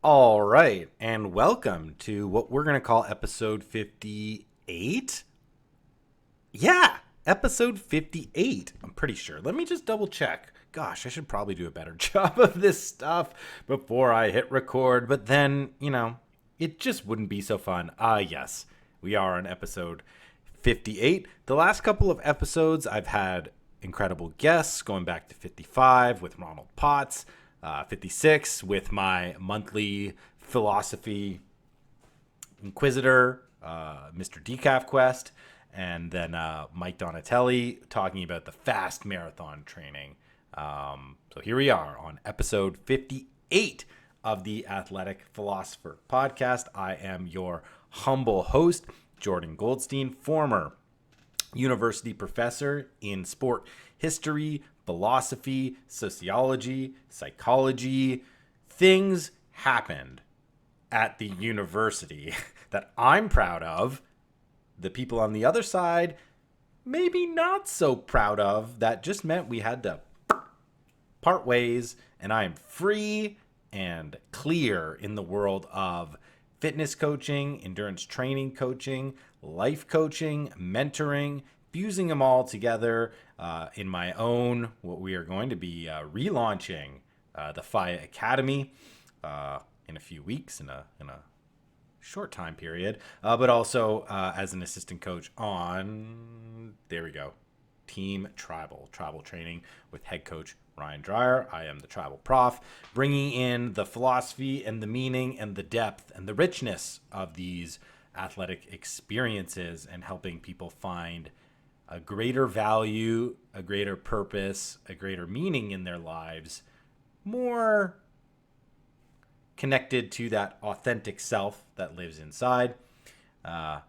All right, and welcome to what we're going to call episode 58. Yeah, episode 58. I'm pretty sure. Let me just double check. Gosh, I should probably do a better job of this stuff before I hit record, but then, it just wouldn't be so fun. Yes, we are on episode 58. The last couple of episodes, I've had incredible guests, going back to 55 with Ronald Potts, 56 with my monthly philosophy inquisitor, Mr. Decaf Quest, and then Mike Donatelli talking about the fast marathon training. So here we are on episode 58 of the Athletic Philosopher podcast. I am your humble host, Jordan Goldstein, former university professor in sport history, philosophy, sociology, psychology. Things happened at the university that I'm proud of. The people on the other side, maybe not so proud of. That just meant we had to part ways, and I am free and clear in the world of fitness coaching, endurance training coaching, life coaching, mentoring, fusing them all together in my own, what we are going to be relaunching, the FIA Academy in a few weeks, in a short time period, but also as an assistant coach on, there we go, Team Tribal training with head coach Ryan Dreyer. I am the Tribal Prof, bringing in the philosophy and the meaning and the depth and the richness of these athletic experiences and helping people find a greater value, a greater purpose, a greater meaning in their lives, more connected to that authentic self that lives inside, and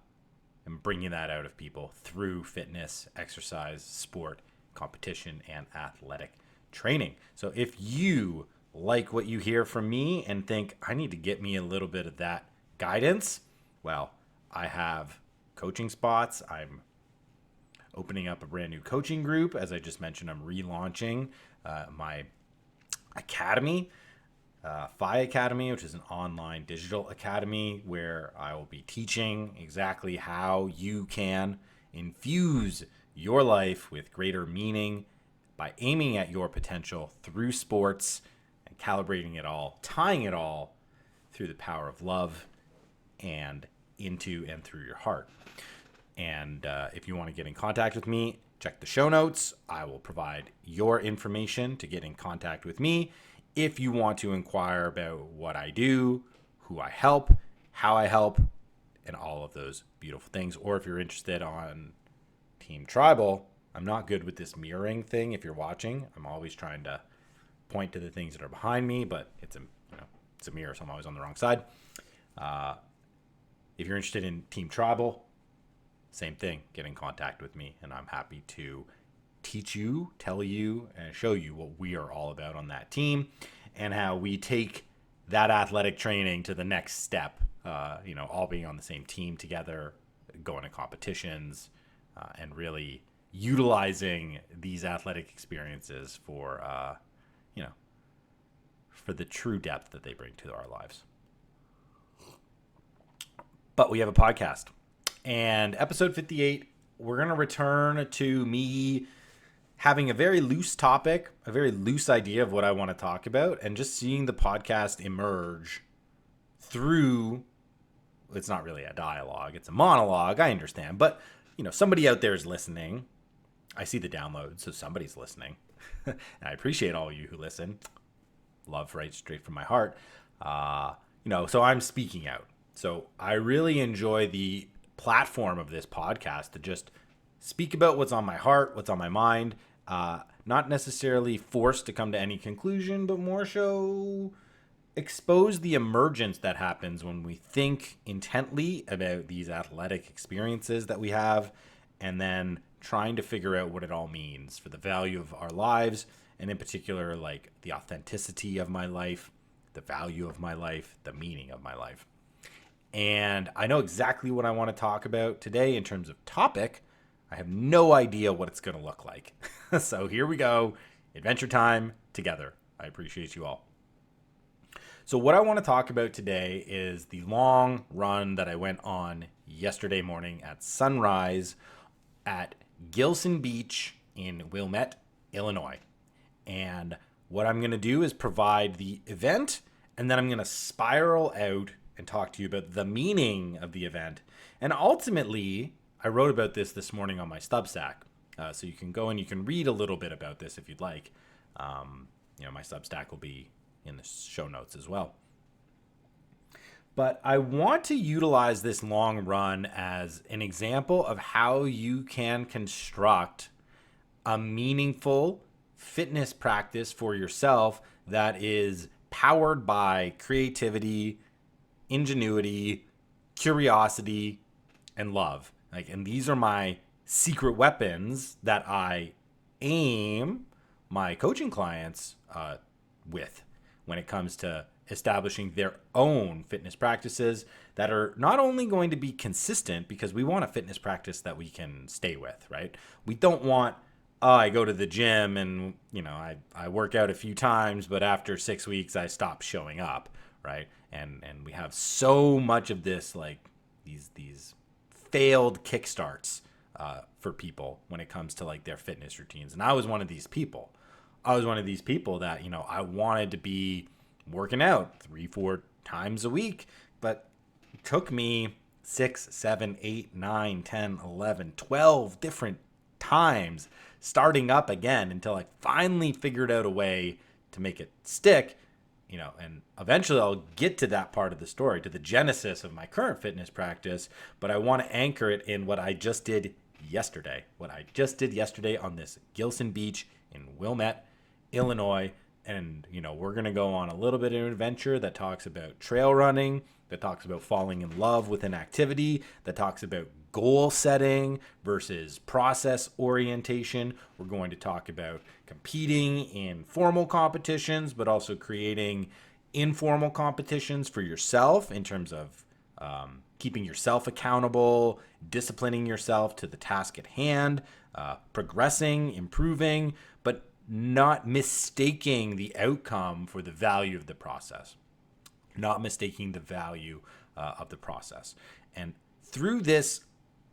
bringing that out of people through fitness, exercise, sport, competition, and athletic training. So if you like what you hear from me and think I need to get me a little bit of that guidance, well, I have coaching spots. I'm opening up a brand new coaching group. As I just mentioned, I'm relaunching my academy, Phi Academy, which is an online digital academy where I will be teaching exactly how you can infuse your life with greater meaning by aiming at your potential through sports and calibrating it all, tying it all through the power of love and into and through your heart. And if you want to get in contact with me, check the show notes. I will provide your information to get in contact with me. If you want to inquire about what I do, who I help, how I help, and all of those beautiful things, or if you're interested on Team Tribal, I'm not good with this mirroring thing. If you're watching, I'm always trying to point to the things that are behind me, but it's a mirror, so I'm always on the wrong side. If you're interested in Team Tribal, same thing. Get in contact with me, and I'm happy to teach you, tell you, and show you what we are all about on that team and how we take that athletic training to the next step. All being on the same team together, going to competitions, and really utilizing these athletic experiences for the true depth that they bring to our lives. But we have a podcast. And episode 58, we're going to return to me having a very loose topic, a very loose idea of what I want to talk about, and just seeing the podcast emerge through, it's not really a dialogue, it's a monologue, I understand. But, somebody out there is listening. I see the download, so somebody's listening. And I appreciate all of you who listen. Love right straight from my heart. So I'm speaking out. So I really enjoy the platform of this podcast to just speak about what's on my heart, what's on my mind, not necessarily forced to come to any conclusion, but more so expose the emergence that happens when we think intently about these athletic experiences that we have, and then trying to figure out what it all means for the value of our lives, and in particular, like the authenticity of my life, the value of my life, the meaning of my life. And I know exactly what I want to talk about today in terms of topic. I have no idea what it's going to look like. So here we go. Adventure time together. I appreciate you all. So, what I want to talk about today is the long run that I went on yesterday morning at sunrise at Gilson Beach in Wilmette, Illinois. And what I'm going to do is provide the event, and then I'm going to spiral out and talk to you about the meaning of the event. And ultimately, I wrote about this morning on my Substack. So you can go and you can read a little bit about this if you'd like. My Substack will be in the show notes as well. But I want to utilize this long run as an example of how you can construct a meaningful fitness practice for yourself that is powered by creativity, ingenuity, curiosity, and love. And these are my secret weapons that I aim my coaching clients with when it comes to establishing their own fitness practices that are not only going to be consistent, because we want a fitness practice that we can stay with, right? We don't want, I go to the gym and, I work out a few times, but after 6 weeks, I stop showing up, right? And we have so much of this, like these failed kickstarts for people when it comes to like their fitness routines. And I was one of these people. That, I wanted to be working out 3-4 times a week, but it took me 6, 7, 8, 9, 10, 11, 12 different times starting up again until I finally figured out a way to make it stick, and eventually I'll get to that part of the story, to the genesis of my current fitness practice, but I want to anchor it in what I just did yesterday. On this Gilson Beach in Wilmette, Illinois. And, we're going to go on a little bit of an adventure that talks about trail running, that talks about falling in love with an activity, that talks about goal setting versus process orientation. We're going to talk about competing in formal competitions, but also creating informal competitions for yourself in terms of keeping yourself accountable, disciplining yourself to the task at hand, progressing, improving, but not mistaking the outcome for the value of the process. And through this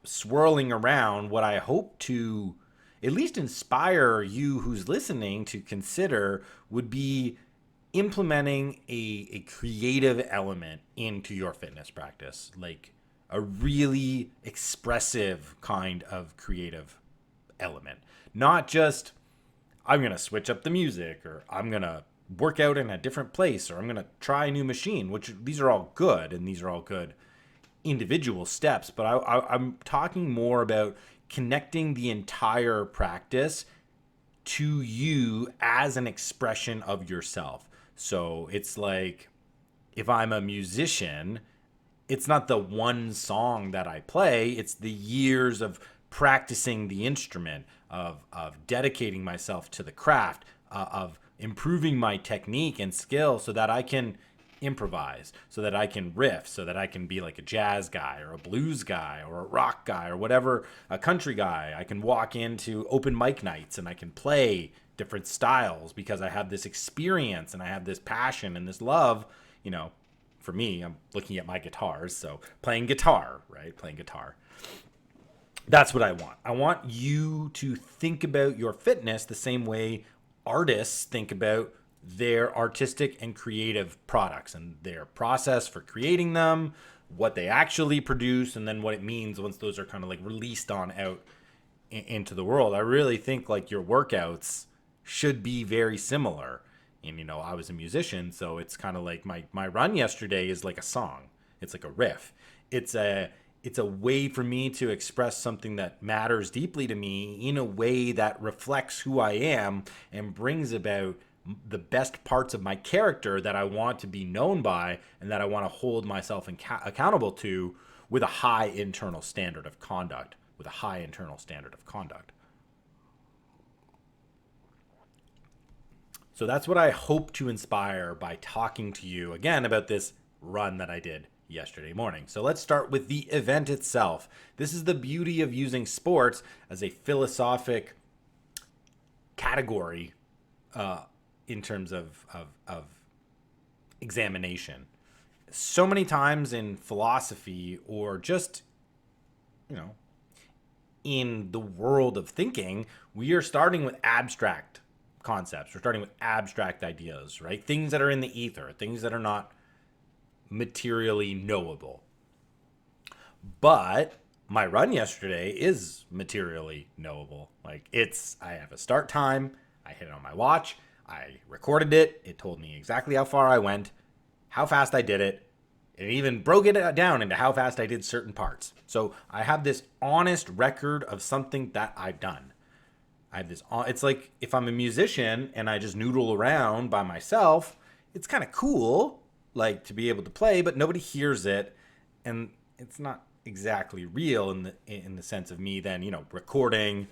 swirling around, what I hope to at least inspire you who's listening to consider would be implementing a creative element into your fitness practice, like a really expressive kind of creative element. Not just, I'm going to switch up the music, or I'm going to work out in a different place, or I'm going to try a new machine, which these are all good, and these are all good individual steps. But I'm talking more about connecting the entire practice to you as an expression of yourself. So it's like, if I'm a musician, it's not the one song that I play, it's the years of practicing the instrument, of dedicating myself to the craft, of improving my technique and skill so that I can improvise, so that I can riff, so that I can be like a jazz guy or a blues guy or a rock guy or whatever, a country guy. I can walk into open mic nights and I can play different styles because I have this experience and I have this passion and this love. For me, I'm looking at my guitars, so playing guitar, right? Playing guitar. That's what I want. I want you to think about your fitness the same way artists think about their artistic and creative products and their process for creating them, what they actually produce, and then what it means once those are kind of like released on out into the world. I really think like your workouts should be very similar. And, I was a musician, so it's kind of like my run yesterday is like a song. It's like a riff. It's a way for me to express something that matters deeply to me in a way that reflects who I am and brings about the best parts of my character that I want to be known by and that I want to hold myself accountable to with a high internal standard of conduct. So that's what I hope to inspire by talking to you again about this run that I did yesterday morning. So let's start with the event itself. This is the beauty of using sports as a philosophic category in terms of examination. So many times in philosophy, or just, you know, in the world of thinking, we are starting with abstract concepts. We're starting with abstract ideas, right? Things that are in the ether, things that are not materially knowable. But my run yesterday is materially knowable. Like, I have a start time. I hit it on my watch. I recorded it. It told me exactly how far I went, how fast I did it. It even broke it down into how fast I did certain parts. So I have this honest record of something that I've done. I have this, it's like if I'm a musician and I just noodle around by myself, it's kind of cool, like, to be able to play, but nobody hears it. And it's not exactly real in the sense of me then, recording,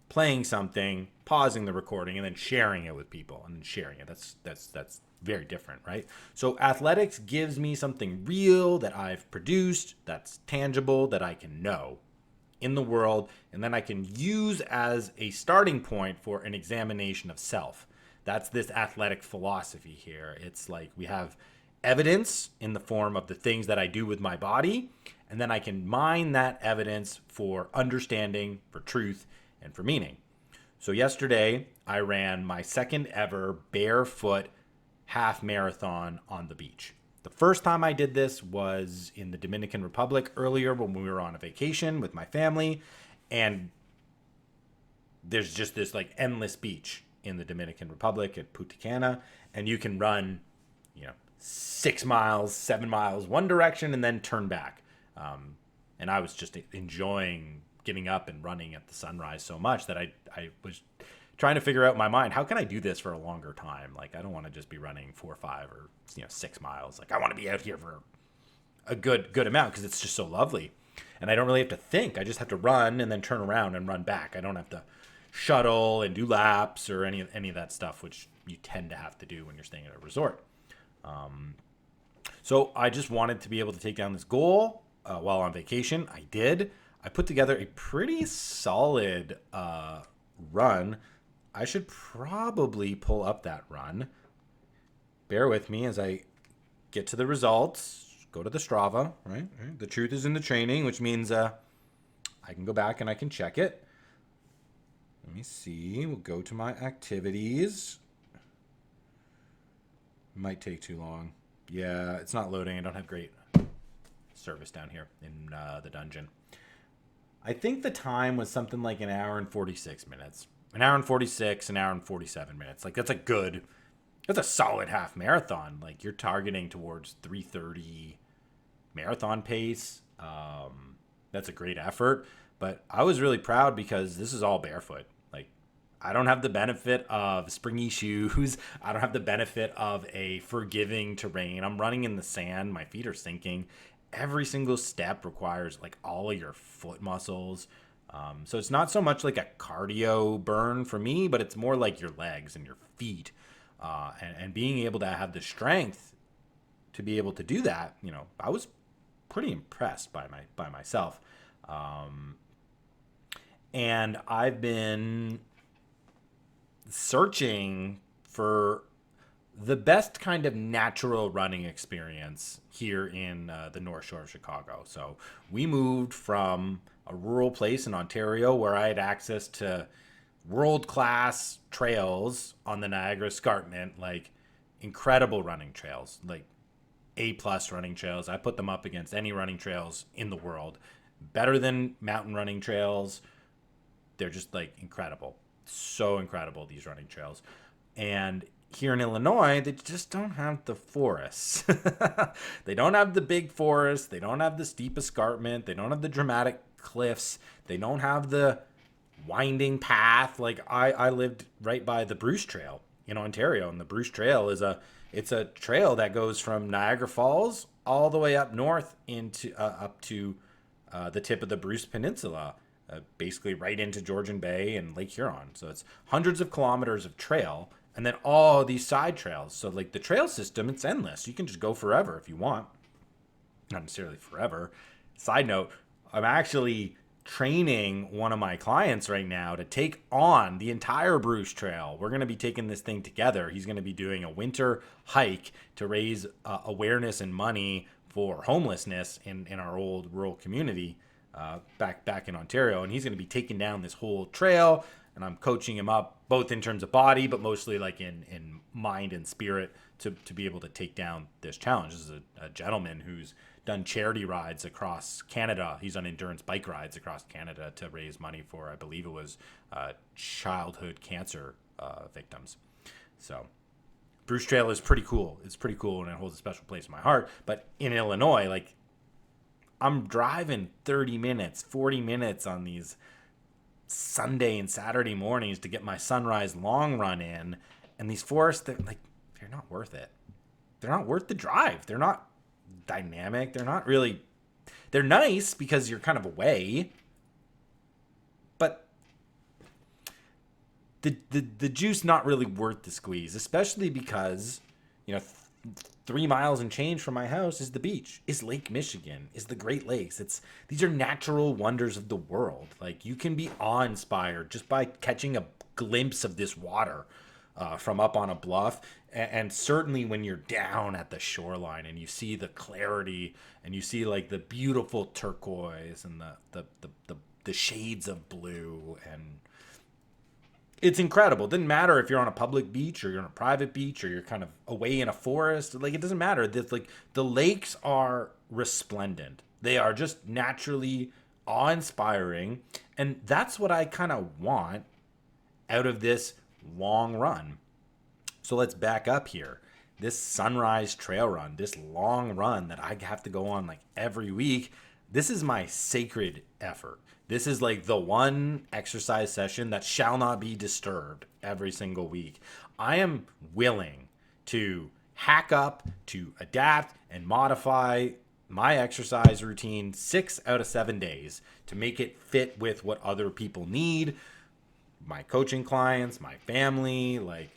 playing something, pausing the recording, and then sharing it with people, and then sharing it. That's very different, right? So athletics gives me something real that I've produced, that's tangible, that I can know in the world, and then I can use as a starting point for an examination of self. That's this athletic philosophy here. It's like we have evidence in the form of the things that I do with my body, and then I can mine that evidence for understanding, for truth, and for meaning. So yesterday, I ran my second ever barefoot half marathon on the beach. The first time I did this was in the Dominican Republic earlier when we were on a vacation with my family, and there's just this like endless beach in the Dominican Republic at Punta Cana, and you can run, 6 miles, 7 miles one direction and then turn back. And I was just enjoying getting up and running at the sunrise so much that I was trying to figure out in my mind, how can I do this for a longer time? Like, I don't want to just be running 4 or 5 or 6 miles. Like, I want to be out here for a good amount because it's just so lovely. And I don't really have to think. I just have to run and then turn around and run back. I don't have to shuttle and do laps or any of that stuff, which you tend to have to do when you're staying at a resort. So I just wanted to be able to take down this goal while on vacation. I did. I put together a pretty solid run. I should probably pull up that run. Bear with me as I get to the results. Go to the Strava, right? The truth is in the training, which means I can go back and I can check it. Let me see. We'll go to my activities. Might take too long. Yeah, it's not loading. I don't have great service down here in the dungeon. I think the time was something like an hour and 46 minutes. An hour and 46, an hour and 47 minutes. Like, that's a solid half marathon. Like, you're targeting towards 3:30 marathon pace. That's a great effort. But I was really proud because this is all barefoot. Like, I don't have the benefit of springy shoes. I don't have the benefit of a forgiving terrain. I'm running in the sand. My feet are sinking. Every single step requires like all of your foot muscles. So it's not so much like a cardio burn for me, but it's more like your legs and your feet. And being able to have the strength to be able to do that, I was pretty impressed by myself. And I've been searching for the best kind of natural running experience here in the North Shore of Chicago. So we moved from a rural place in Ontario where I had access to world-class trails on the Niagara Escarpment, like incredible running trails, like A-plus running trails. I put them up against any running trails in the world. Better than mountain running trails. They're just like incredible. So incredible, these running trails. And here in Illinois, they just don't have the forests. They don't have the big forest. They don't have the steep escarpment. They don't have the dramatic cliffs. They don't have the winding path. Like, I lived right by the Bruce Trail in Ontario, and the Bruce Trail it's a trail that goes from Niagara Falls all the way up north into up to the tip of the Bruce Peninsula, basically right into Georgian Bay and Lake Huron. So it's hundreds of kilometers of trail, and then all these side trails. So like the trail system, it's endless. You can just go forever if you want. Not necessarily forever. Side note, I'm actually training one of my clients right now to take on the entire Bruce Trail. We're going to be taking this thing together. He's going to be doing a winter hike to raise awareness and money for homelessness in our old rural community back in Ontario. And he's going to be taking down this whole trail. And I'm coaching him up both in terms of body, but mostly like in mind and spirit to be able to take down this challenge. This is a gentleman who's done charity rides across Canada. He's done endurance bike rides across Canada to raise money for, I believe it was childhood cancer victims. So Bruce Trail is pretty cool. It's pretty cool, and it holds a special place in my heart. But in Illinois, like, I'm driving 30 minutes, 40 minutes on these Sunday and Saturday mornings to get my sunrise long run in, and these forests, they're not worth it. They're not worth the drive. They're not dynamic. They're nice because you're kind of away, but the juice not really worth the squeeze, especially because 3 miles and change from my house is the beach, is Lake Michigan, is the Great Lakes. These are natural wonders of the world. Like, you can be awe-inspired just by catching a glimpse of this water from up on a bluff. And certainly when you're down at the shoreline and you see the clarity and you see like the beautiful turquoise and the shades of blue, and it's incredible. It doesn't matter if you're on a public beach or you're on a private beach or you're kind of away in a forest. Like, it doesn't matter. It's like the lakes are resplendent. They are just naturally awe-inspiring. And that's what I kind of want out of this long run. So let's back up here. This sunrise trail run, this long run that I have to go on like every week, this is my sacred effort. This is like the one exercise session that shall not be disturbed every single week. I am willing to hack up, to adapt and modify my exercise routine 6 out of 7 days to make it fit with what other people need, my coaching clients, my family. Like,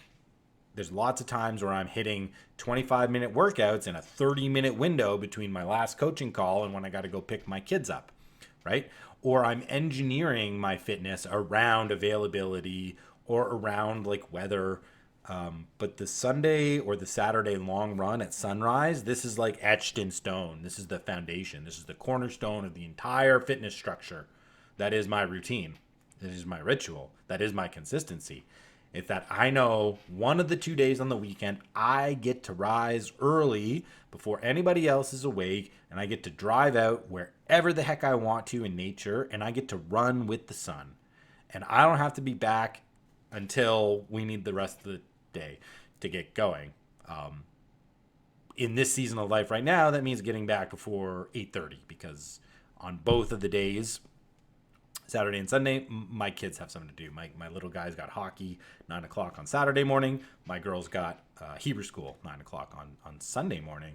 there's lots of times where I'm hitting 25-minute workouts in a 30-minute window between my last coaching call and when I got to go pick my kids up, right? Or I'm engineering my fitness around availability or around like weather. But the Sunday or the Saturday long run at sunrise, this is like etched in stone. This is the foundation. This is the cornerstone of the entire fitness structure. That is my routine. That is my ritual. That is my consistency. It's that I know one of the 2 days on the weekend, I get to rise early before anybody else is awake, and I get to drive out wherever the heck I want to in nature, and I get to run with the sun. And I don't have to be back until we need the rest of the day to get going. In this season of life right now, that means getting back before 8:30, because on both of the days, Saturday and Sunday, my kids have something to do. My little guy's got hockey 9 o'clock on Saturday morning. My girl's got Hebrew school 9 o'clock on Sunday morning.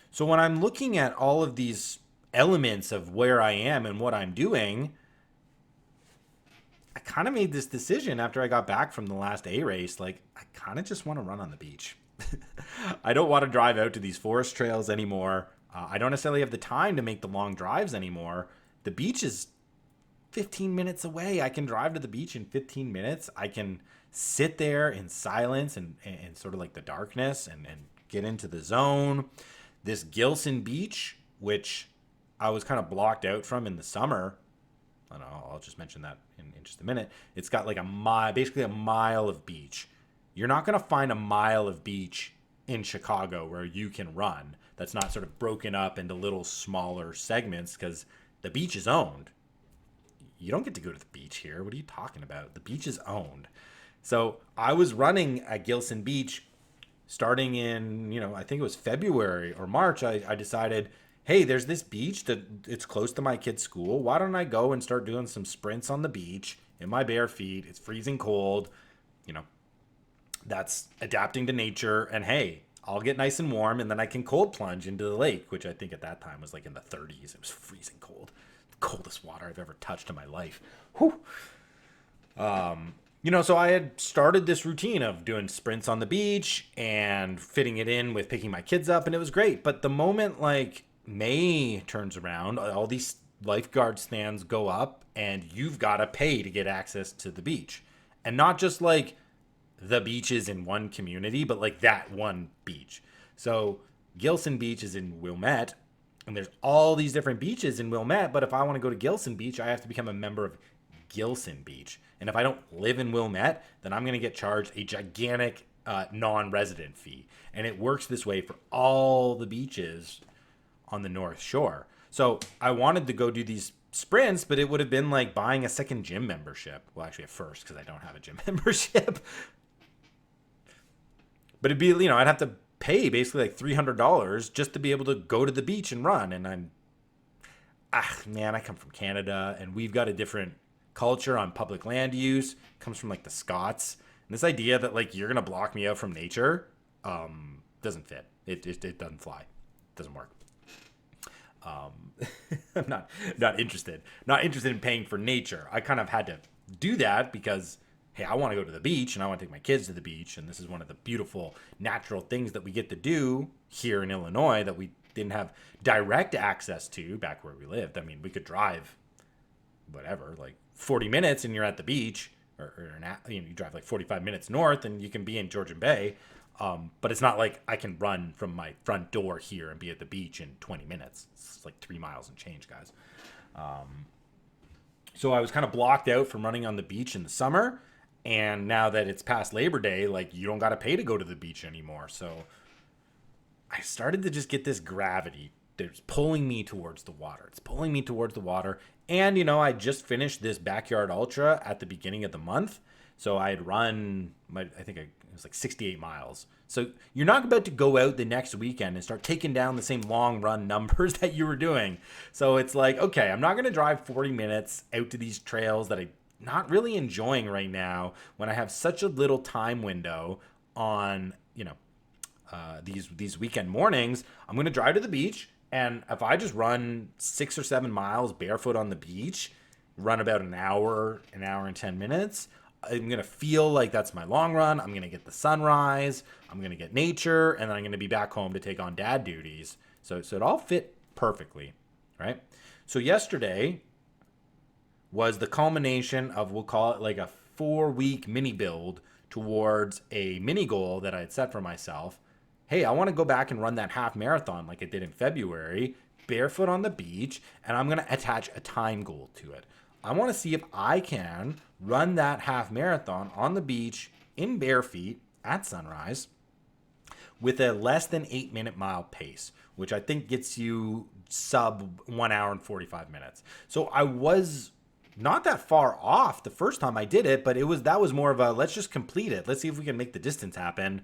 So when I'm looking at all of these elements of where I am and what I'm doing, I kind of made this decision after I got back from the last A race. Like, I kind of just want to run on the beach. I don't want to drive out to these forest trails anymore. I don't necessarily have the time to make the long drives anymore. The beach is 15 minutes away. I can drive to the beach in 15 minutes. I can sit there in silence and sort of like the darkness and get into the zone. This Gilson Beach, which I was kind of blocked out from in the summer, I don't know, I'll just mention that in just a minute. It's got like basically a mile of beach. You're not going to find a mile of beach in Chicago where you can run that's not sort of broken up into little smaller segments, because the beach is owned. You don't get to go to the beach here. What are you talking about? The beach is owned. So I was running at Gilson Beach starting in, I think it was February or March. I decided, hey, there's this beach that it's close to my kid's school. Why don't I go and start doing some sprints on the beach in my bare feet? It's freezing cold. That's adapting to nature. And hey, I'll get nice and warm, and then I can cold plunge into the lake, which I think at that time was like in the 30s. It was freezing cold. The coldest water I've ever touched in my life. Whew. So I had started this routine of doing sprints on the beach and fitting it in with picking my kids up, and it was great. But the moment like May turns around, all these lifeguard stands go up and you've got to pay to get access to the beach. And not just like the beaches in one community, but like that one beach. So Gilson Beach is in Wilmette, and there's all these different beaches in Wilmette. But if I want to go to Gilson Beach, I have to become a member of Gilson Beach. And if I don't live in Wilmette, then I'm going to get charged a gigantic non-resident fee. And it works this way for all the beaches on the North Shore. So I wanted to go do these sprints, but it would have been like buying a second gym membership. Well, actually at first, because I don't have a gym membership. But it'd be, I'd have to pay basically like $300 just to be able to go to the beach and run. And I come from Canada and we've got a different culture on public land use. It comes from like the Scots. And this idea that like you're going to block me out from nature doesn't fit. It doesn't fly. It doesn't work. I'm not interested. Not interested in paying for nature. I kind of had to do that because, hey, I want to go to the beach and I want to take my kids to the beach. And this is one of the beautiful natural things that we get to do here in Illinois that we didn't have direct access to back where we lived. I mean, we could drive whatever, like 40 minutes and you're at the beach, or you drive like 45 minutes north and you can be in Georgian Bay. But it's not like I can run from my front door here and be at the beach in 20 minutes. It's like 3 miles and change, guys. So I was kind of blocked out from running on the beach in the summer. And now that it's past Labor Day, like you don't got to pay to go to the beach anymore. So I started to just get this gravity that's pulling me towards the water. It's pulling me towards the water. And, I just finished this backyard ultra at the beginning of the month. So I had run, it was like 68 miles. So you're not about to go out the next weekend and start taking down the same long run numbers that you were doing. So it's like, okay, I'm not going to drive 40 minutes out to these trails that I'm not really enjoying right now when I have such a little time window on, these weekend mornings. I'm going to drive to the beach. And if I just run 6 or 7 miles barefoot on the beach, run about an hour and 10 minutes, I'm going to feel like that's my long run. I'm going to get the sunrise. I'm going to get nature. And then I'm going to be back home to take on dad duties. So it all fit perfectly, right? So yesterday was the culmination of, we'll call it like a 4-week mini build towards a mini goal that I had set for myself. Hey, I want to go back and run that half marathon like I did in February, barefoot on the beach, and I'm going to attach a time goal to it. I want to see if I can run that half marathon on the beach in bare feet at sunrise with a less than 8-minute mile pace, which I think gets you sub 1 hour and 45 minutes. So I was not that far off the first time I did it, but that was more of a, let's just complete it. Let's see if we can make the distance happen.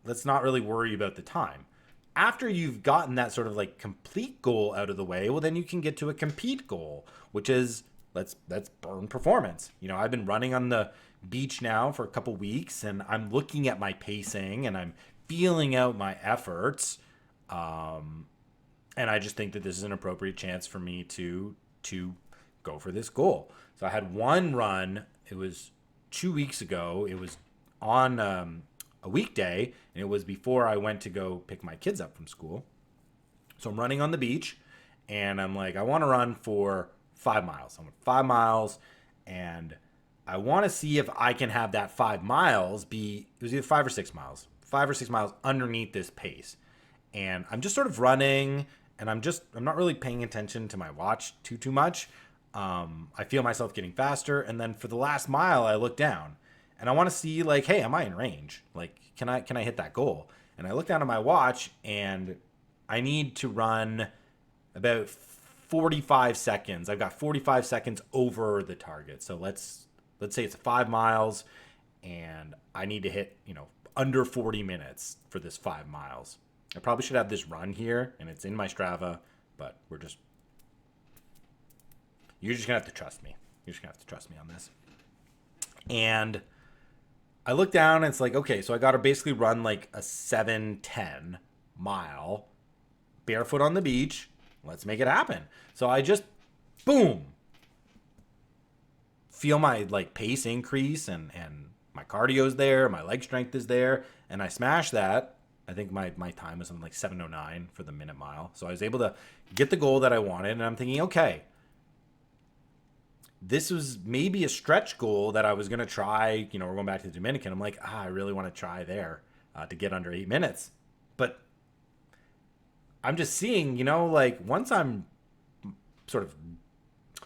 Let's not really worry about the time. After you've gotten that sort of like complete goal out of the way, well, then you can get to a compete goal, which is let's burn performance. I've been running on the beach now for a couple weeks and I'm looking at my pacing and I'm feeling out my efforts. And I just think that this is an appropriate chance for me to go for this goal. So I had one run. It was 2 weeks ago. It was on a weekday, and it was before I went to go pick my kids up from school. So I'm running on the beach, and I'm like, I want to run for 5 miles. I want 5 miles, and I want to see if I can have that 5 miles be, it was either 5 or 6 miles, 5 or 6 miles underneath this pace. And I'm just sort of running, and I'm not really paying attention to my watch too much. I feel myself getting faster, and then for the last mile, I look down. And I want to see like, hey, am I in range? Like, can I hit that goal? And I look down at my watch and I need to run about 45 seconds. I've got 45 seconds over the target. So let's say it's 5 miles and I need to hit, under 40 minutes for this 5 miles. I probably should have this run here and it's in my Strava, but you're just going to have to trust me. You're just going to have to trust me on this. And I look down and it's like, okay, so I got to basically run like a 7:10 mile barefoot on the beach. Let's make it happen. So I just, boom, feel my like pace increase and my cardio's there, my leg strength is there, and I smash that. I think my time was something like 7:09 for the minute mile. So I was able to get the goal that I wanted, and I'm thinking, okay, this was maybe a stretch goal that I was going to try. We're going back to the Dominican. I'm like, I really want to try there to get under 8 minutes. But I'm just seeing, like once I'm sort of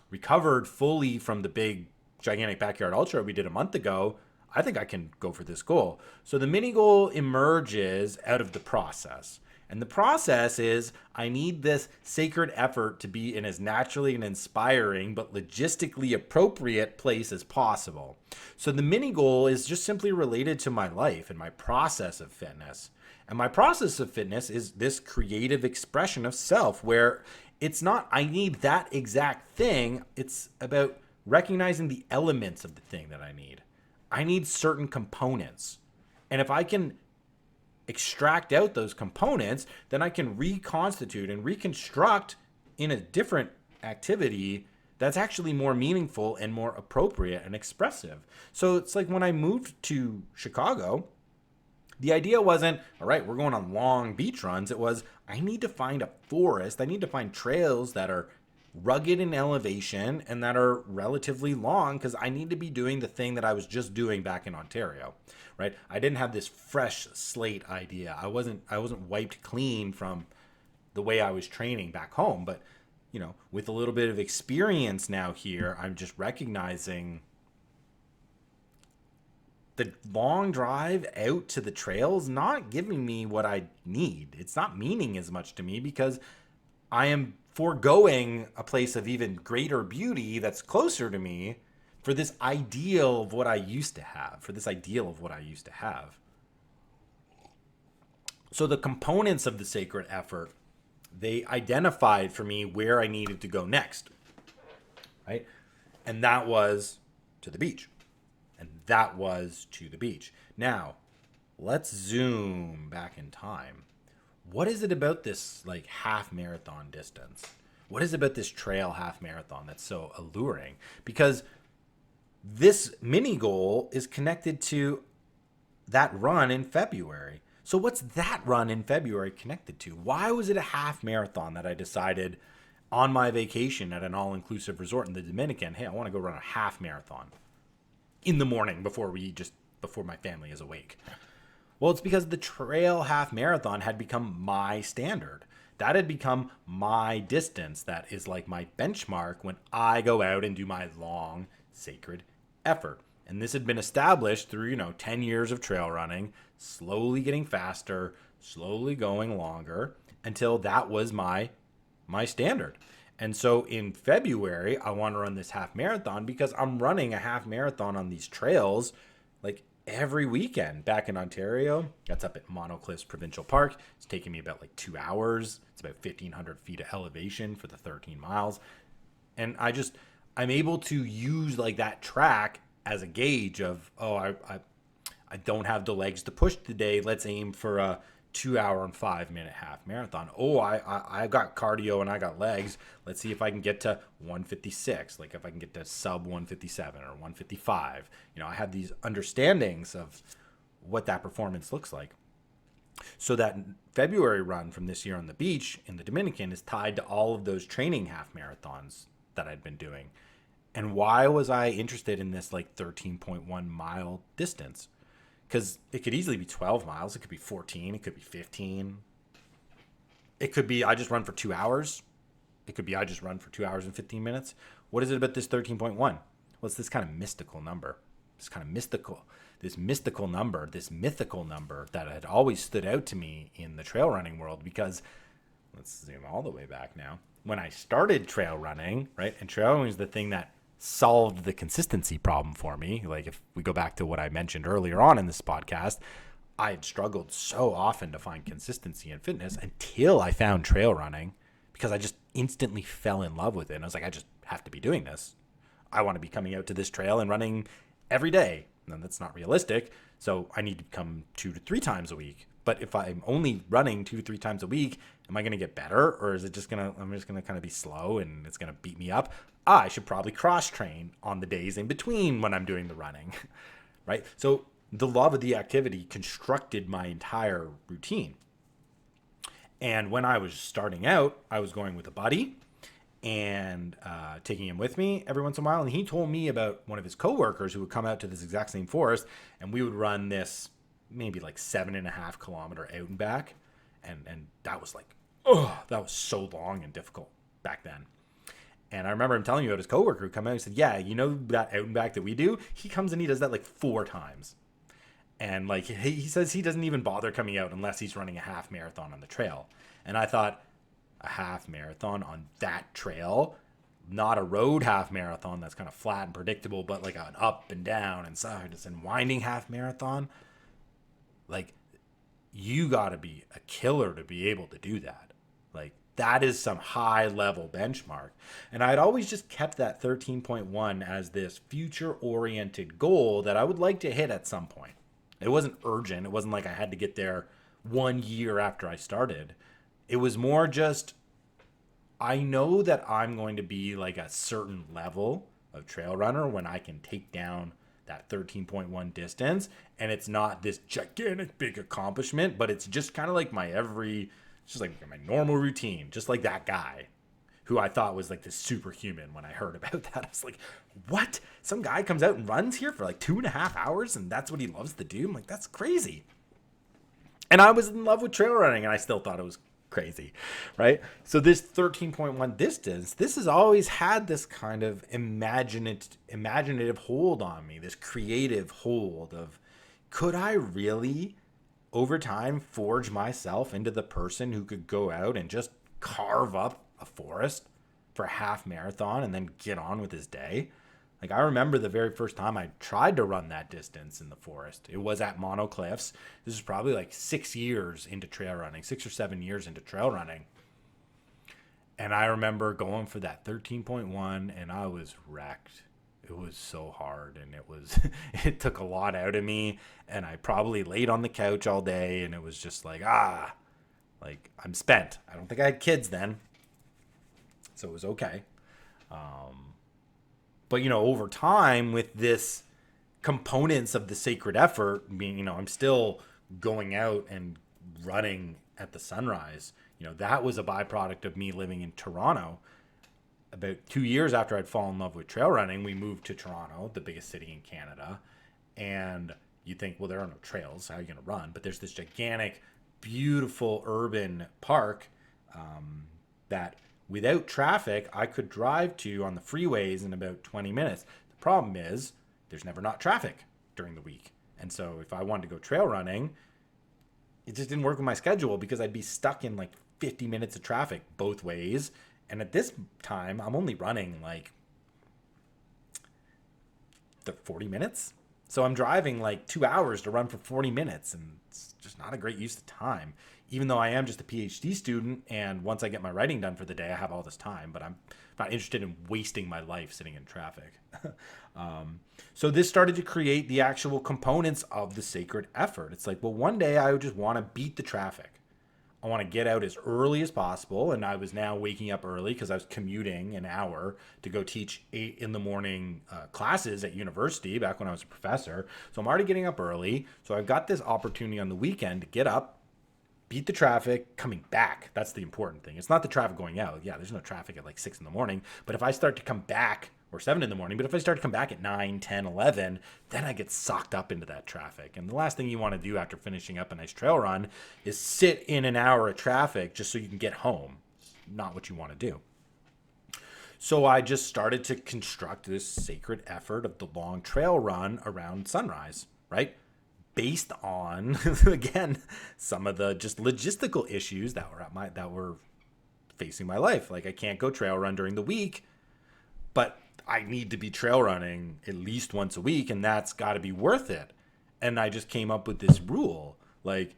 recovered fully from the big, gigantic backyard ultra we did a month ago, I think I can go for this goal. So the mini goal emerges out of the process. And the process is I need this sacred effort to be in as naturally and inspiring but logistically appropriate place as possible. So the mini goal is just simply related to my life and my process of fitness. And my process of fitness is this creative expression of self where it's not, I need that exact thing. It's about recognizing the elements of the thing that I need. I need certain components. And if I can extract out those components, then I can reconstitute and reconstruct in a different activity that's actually more meaningful and more appropriate and expressive. So it's like when I moved to Chicago, the idea wasn't, all right, we're going on long beach runs. It was, I need to find a forest. I need to find trails that are rugged in elevation and that are relatively long because I need to be doing the thing that I was just doing back in Ontario, right? I didn't have this fresh slate idea. I wasn't wiped clean from the way I was training back home. But, with a little bit of experience now here, I'm just recognizing the long drive out to the trails not giving me what I need. It's not meaning as much to me because I am foregoing a place of even greater beauty that's closer to me for this ideal of what I used to have, So the components of the sacred effort, they identified for me where I needed to go next, right? And that was to the beach. Now, let's zoom back in time. What is it about this like half marathon distance? What is it about this trail half marathon that's so alluring? Because this mini goal is connected to that run in February. So what's that run in February connected to? Why was it a half marathon that I decided on my vacation at an all-inclusive resort in the Dominican, hey, I want to go run a half marathon in the morning before my family is awake? Well, it's because the trail half marathon had become my standard. That had become my distance. That is like my benchmark when I go out and do my long, sacred effort. And this had been established through, 10 years of trail running, slowly getting faster, slowly going longer until that was my standard. And so in February, I want to run this half marathon because I'm running a half marathon on these trails like every weekend back in Ontario. That's up at Monocliffs Provincial Park. It's taking me about like 2 hours. It's about 1,500 feet of elevation for the 13 miles. And I'm able to use like that track as a gauge of, I don't have the legs to push today. Let's aim for a 2 hour and 5 minute half marathon. I got cardio and I got legs. Let's see if I can get to 156. Like if I can get to sub 157 or 155. I have these understandings of what that performance looks like. So that February run from this year on the beach in the Dominican is tied to all of those training half marathons that I'd been doing. And why was I interested in this like 13.1 mile distance? Because it could easily be 12 miles. It could be 14. It could be 15. It could be I just run for 2 hours. It could be I just run for 2 hours and 15 minutes. What is it about this 13.1? Well, it's this kind of mystical number. This mythical number that had always stood out to me in the trail running world because, let's zoom all the way back now. When I started trail running, right, and trail running is the thing that solved the consistency problem for me. Like if we go back to what I mentioned earlier on in this podcast, I had struggled so often to find consistency in fitness until I found trail running because I just instantly fell in love with it. And I was like, I just have to be doing this. I want to be coming out to this trail and running every day. And that's not realistic. So I need to come 2 to 3 times a week. But if I'm only running 2 to 3 times a week, am I going to get better? Or is it I'm just going to kind of be slow and it's going to beat me up? I should probably cross train on the days in between when I'm doing the running, right? So the love of the activity constructed my entire routine. And when I was starting out, I was going with a buddy and taking him with me every once in a while. And he told me about one of his coworkers who would come out to this exact same forest, and we would run this maybe like 7.5 kilometer out and back. And that was like, oh, that was so long and difficult back then. And I remember him telling me about his coworker who come out and said, yeah, you know that out and back that we do? He comes and he does that like 4 times. And like he says he doesn't even bother coming out unless he's running a half marathon on the trail. And I thought, a half marathon on that trail, not a road half marathon that's kind of flat and predictable, but like an up and down and sides and winding half marathon. Like, you got to be a killer to be able to do that. Like, that is some high level benchmark. And I'd always just kept that 13.1 as this future oriented goal that I would like to hit at some point. It wasn't urgent. It wasn't like I had to get there 1 year after I started. It was more just, I know that I'm going to be like a certain level of trail runner when I can take down that 13.1 distance. And it's not this gigantic big accomplishment, but it's just kind of like just like my normal routine, just like that guy who I thought was like this superhuman. When I heard about that, I was like, what? Some guy comes out and runs here for like 2.5 hours and that's what he loves to do? I'm like, that's crazy. And I was in love with trail running and I still thought it was crazy, right? So this 13.1 distance, this has always had this kind of imaginative hold on me, this creative hold of, could I really over time forge myself into the person who could go out and just carve up a forest for a half marathon and then get on with his day? Like, I remember the very first time I tried to run that distance in the forest. It was at Mono Cliffs. This is probably like 6 years into trail running, 6 or 7 years into trail running. And I remember going for that 13.1 and I was wrecked. It was so hard and it took a lot out of me. And I probably laid on the couch all day and it was just like, like I'm spent. I don't think I had kids then. So it was okay. But, over time with this components of the sacred effort being, I'm still going out and running at the sunrise. That was a byproduct of me living in Toronto. About 2 years after I'd fallen in love with trail running, we moved to Toronto, the biggest city in Canada. And you think, well, there are no trails. How are you going to run? But there's this gigantic, beautiful urban park that without traffic, I could drive to on the freeways in about 20 minutes. The problem is there's never not traffic during the week. And so if I wanted to go trail running, it just didn't work with my schedule because I'd be stuck in like 50 minutes of traffic both ways. And at this time, I'm only running like the 40 minutes. So I'm driving like 2 hours to run for 40 minutes. And it's just not a great use of time, even though I am just a PhD student. And once I get my writing done for the day, I have all this time, but I'm not interested in wasting my life sitting in traffic. So this started to create the actual components of the sacred effort. It's like, well, one day I would just want to beat the traffic. I want to get out as early as possible. And I was now waking up early because I was commuting an hour to go teach 8 a.m. Classes at university back when I was a professor. So I'm already getting up early. So I've got this opportunity on the weekend to get up, beat the traffic, coming back. That's the important thing. It's not the traffic going out. Yeah, there's no traffic at like 6 a.m. But if I start to come back, or 7 a.m, but if I start to come back at 9, 10, 11, then I get sucked up into that traffic. And the last thing you want to do after finishing up a nice trail run is sit in an hour of traffic just so you can get home. It's not what you want to do. So I just started to construct this sacred effort of the long trail run around sunrise, right? Based on, again, some of the just logistical issues that were facing my life. Like, I can't go trail run during the week, but I need to be trail running at least once a week, and that's got to be worth it. And I just came up with this rule. Like,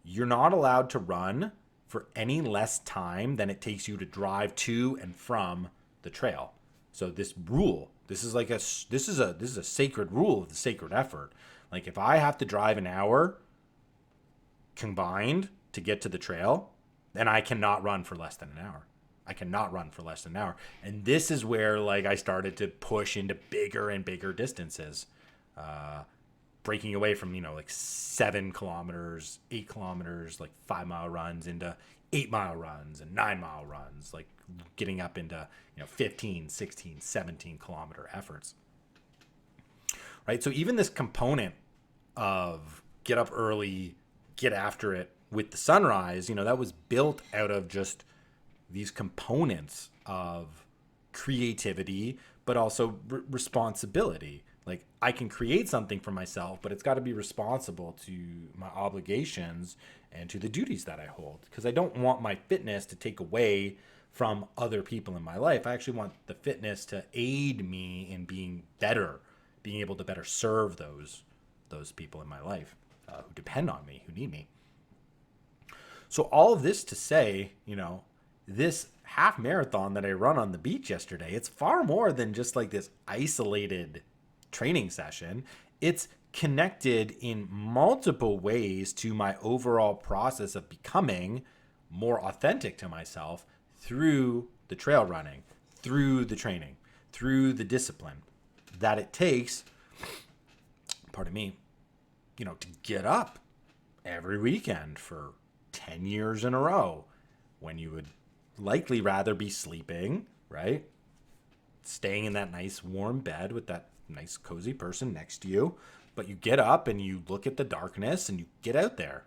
you're not allowed to run for any less time than it takes you to drive to and from the trail. So this rule, this is a sacred rule of the sacred effort. Like, if I have to drive an hour combined to get to the trail, then I cannot run for less than an hour. I cannot run for less than an hour. And this is where like I started to push into bigger and bigger distances, breaking away from, like 7 kilometers, 8 kilometers, like 5-mile runs into 8-mile runs and 9-mile runs, like getting up into 15, 16, 17 kilometer efforts. Right? So even this component of get up early, get after it with the sunrise, that was built out of just these components of creativity, but also responsibility. Like, I can create something for myself, but it's got to be responsible to my obligations and to the duties that I hold, because I don't want my fitness to take away from other people in my life. I actually want the fitness to aid me in being better, being able to better serve those people in my life who depend on me, who need me. So all of this to say, this half marathon that I run on the beach yesterday, it's far more than just like this isolated training session. It's connected in multiple ways to my overall process of becoming more authentic to myself through the trail running, through the training, through the discipline that it takes, pardon me, to get up every weekend for 10 years in a row when you would likely rather be sleeping, right? Staying in that nice warm bed with that nice cozy person next to you. But you get up and you look at the darkness and you get out there.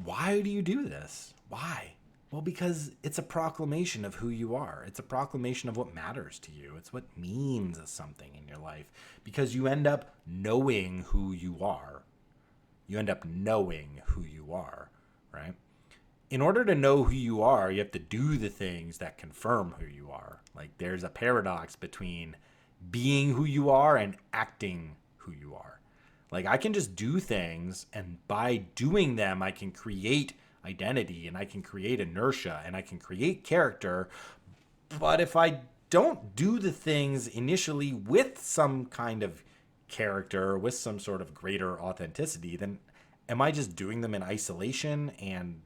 Why do you do this? Why? Well, because it's a proclamation of who you are. It's a proclamation of what matters to you. It's what means something in your life. Because you end up knowing who you are. You end up knowing who you are, right? In order to know who you are, you have to do the things that confirm who you are. Like, there's a paradox between being who you are and acting who you are. Like, I can just do things, and by doing them, I can create identity, and I can create inertia, and I can create character. But if I don't do the things initially with some kind of character, with some sort of greater authenticity, then am I just doing them in isolation, and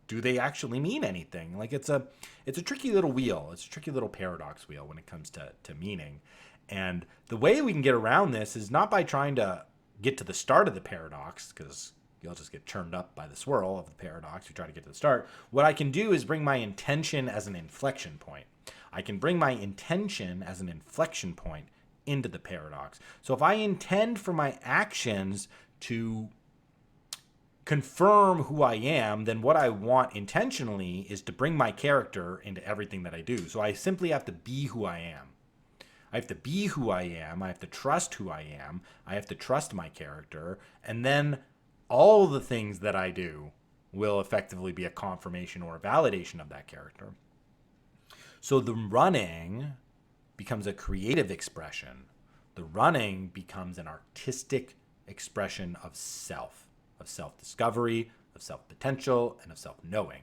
do they actually mean anything? Like, it's a tricky little wheel. It's a tricky little paradox wheel when it comes to meaning. And the way we can get around this is not by trying to get to the start of the paradox, because you'll just get churned up by the swirl of the paradox. You try to get to the start. What I can do is bring my intention as an inflection point. I can bring my intention as an inflection point into the paradox. So if I intend for my actions to confirm who I am, then what I want intentionally is to bring my character into everything that I do. So I simply have to be who I am. I have to be who I am. I have to trust who I am. I have to trust my character. And then all the things that I do will effectively be a confirmation or a validation of that character. So the running becomes a creative expression. The running becomes an artistic expression of self-discovery, of self-potential, and of self-knowing.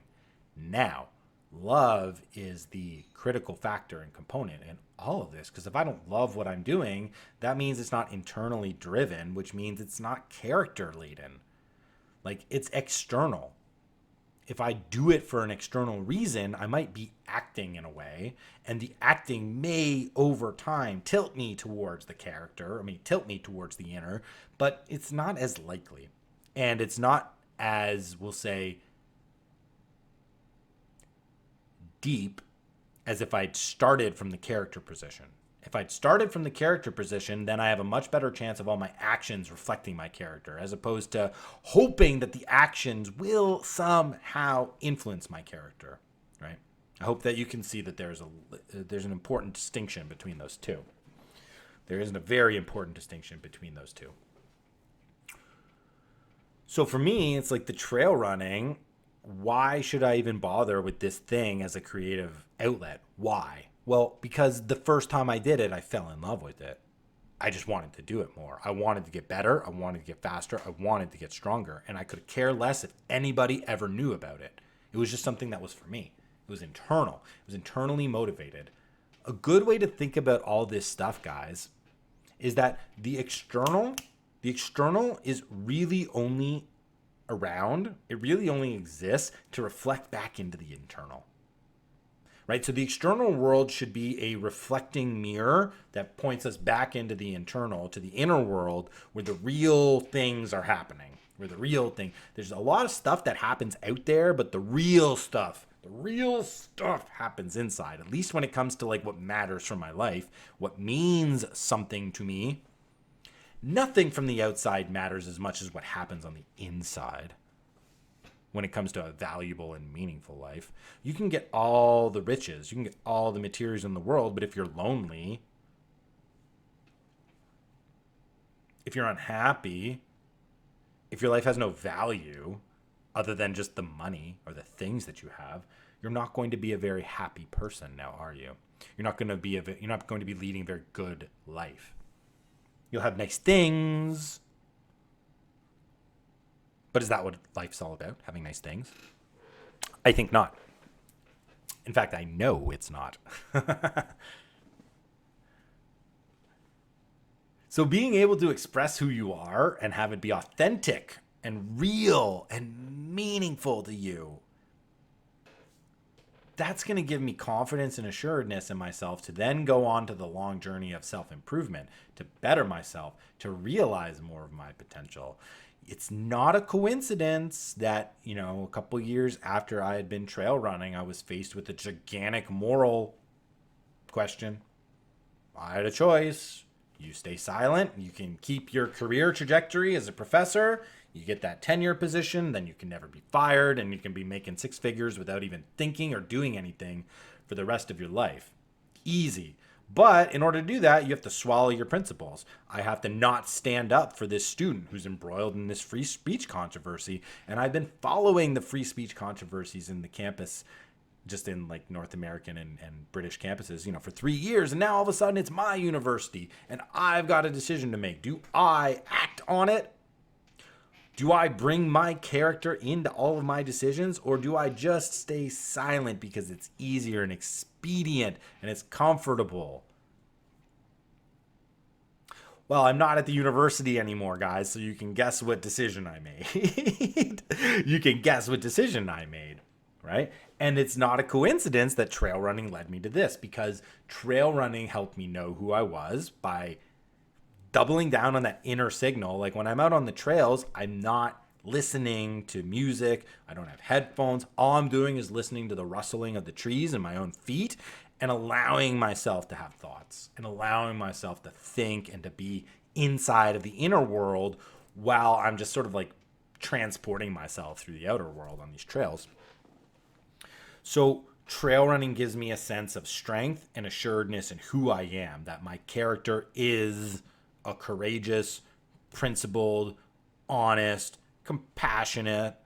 Now, love is the critical factor and component in all of this, because if I don't love what I'm doing, that means it's not internally driven, which means it's not character laden. Like, it's external. If I do it for an external reason, I might be acting in a way, and the acting may over time tilt me towards the character, tilt me towards the inner, but it's not as likely. And it's not as, we'll say, deep as if I'd started from the character position. If I'd started from the character position, then I have a much better chance of all my actions reflecting my character, as opposed to hoping that the actions will somehow influence my character, right? I hope that you can see that there's an important distinction between those two. There isn't a very important distinction between those two. So for me, it's like the trail running. Why should I even bother with this thing as a creative outlet? Why? Well, because the first time I did it, I fell in love with it. I just wanted to do it more. I wanted to get better. I wanted to get faster. I wanted to get stronger. And I could care less if anybody ever knew about it. It was just something that was for me. It was internal. It was internally motivated. A good way to think about all this stuff, guys, is that the external is really only around. It really only exists to reflect back into the internal. right? So the external world should be a reflecting mirror that points us back into the internal, to the inner world where the real things are happening, where the real thing, there's a lot of stuff that happens out there, but the real stuff happens inside, at least when it comes to like what matters for my life, what means something to me. Nothing from the outside matters as much as what happens on the inside. When it comes to a valuable and meaningful life, you can get all the riches, you can get all the materials in the world, but if you're lonely, if you're unhappy, if your life has no value other than just the money or the things that you have, you're not going to be a very happy person now, are you? You're not going to be leading a very good life. You'll have nice things, but is that what life's all about? Having nice things? I think not. In fact, I know it's not. So being able to express who you are and have it be authentic and real and meaningful to you, that's going to give me confidence and assuredness in myself to then go on to the long journey of self-improvement, to better myself, to realize more of my potential. It's not a coincidence that, a couple years after I had been trail running, I was faced with a gigantic moral question. I had a choice. You stay silent. You can keep your career trajectory as a professor. You get that tenure position, then you can never be fired, and you can be making six figures without even thinking or doing anything for the rest of your life. Easy. But in order to do that, you have to swallow your principles. I have to not stand up for this student who's embroiled in this free speech controversy. And I've been following the free speech controversies in the campus, just in like North American and British campuses, for 3 years. And now all of a sudden it's my university and I've got a decision to make. Do I act on it? Do I bring my character into all of my decisions, or do I just stay silent because it's easier and expedient and it's comfortable? Well, I'm not at the university anymore, guys, so you can guess what decision I made. Right? And it's not a coincidence that trail running led me to this, because trail running helped me know who I was by doubling down on that inner signal. Like when I'm out on the trails, I'm not listening to music. I don't have headphones. All I'm doing is listening to the rustling of the trees and my own feet, and allowing myself to have thoughts and allowing myself to think and to be inside of the inner world while I'm just sort of like transporting myself through the outer world on these trails. So trail running gives me a sense of strength and assuredness in who I am, that my character is a courageous, principled, honest, compassionate,